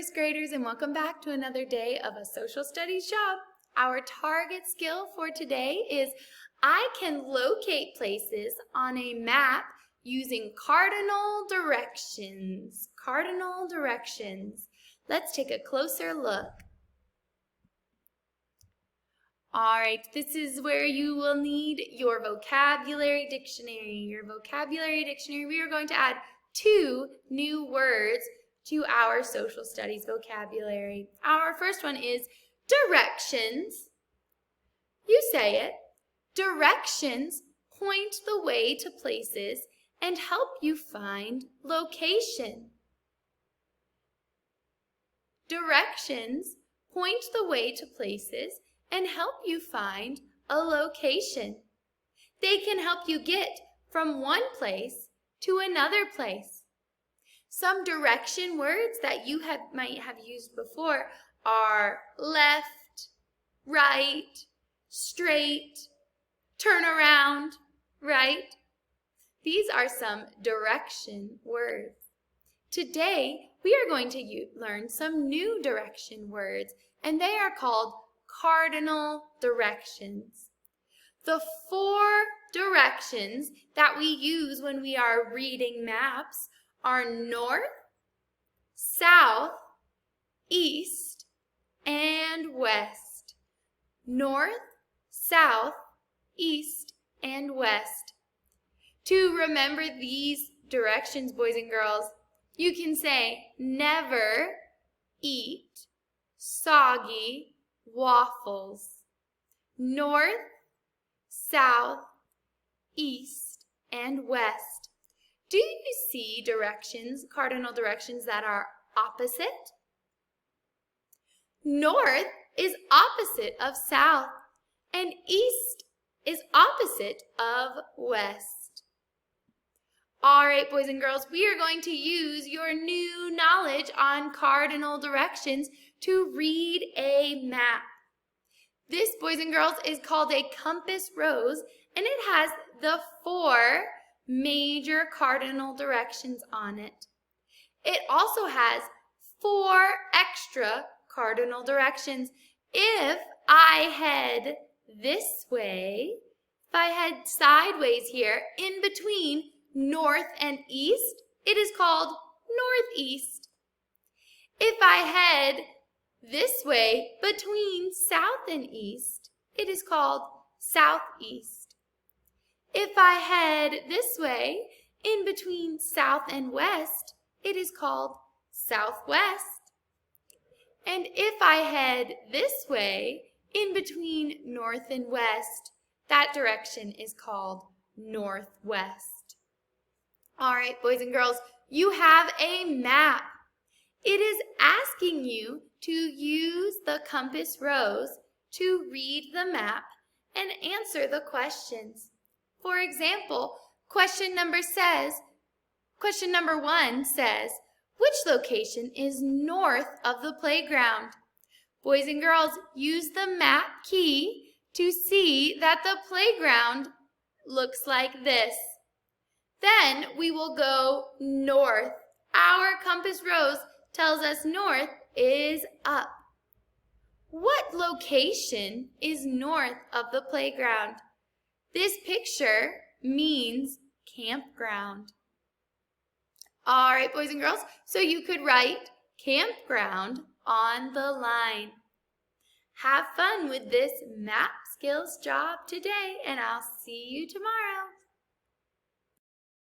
first graders, and welcome back to another day of a social studies job. Our target skill for today is I can locate places on a map using cardinal directions. Cardinal directions. Let's take a closer look. All right, this is where you will need your vocabulary dictionary. We are going to add 2 new words to our social studies vocabulary. Our first one is directions. You say it. Directions point the way to places and help you find location. Directions point the way to places and help you find a location. They can help you get from one place to another place. Some direction words that you might have used before are left, right, straight, turn around, right? These are some direction words. Today, we are going to learn some new direction words, and they are called cardinal directions. The 4 directions that we use when we are reading maps are north, south, east, and west. North, south, east, and west. To remember these directions, boys and girls, you can say never eat soggy waffles. North, south, east, and west. Do you see directions, cardinal directions that are opposite? North is opposite of south, and east is opposite of west. All right, boys and girls, we are going to use your new knowledge on cardinal directions to read a map. This, boys and girls, is called a compass rose, and it has the 4 major cardinal directions on it. It also has 4 extra cardinal directions. If I head this way, if I head sideways here in between north and east, it is called northeast. If I head this way between south and east, it is called southeast. If I head this way in between south and west, it is called southwest. And if I head this way in between north and west, that direction is called northwest. All right, boys and girls, you have a map. It is asking you to use the compass rose to read the map and answer the questions. For example, question number 1 says, which location is north of the playground? Boys and girls, use the map key to see that the playground looks like this. Then we will go north. Our compass rose tells us north is up. What location is north of the playground? This picture means campground. All right, boys and girls, so you could write campground on the line. Have fun with this map skills job today, and I'll see you tomorrow.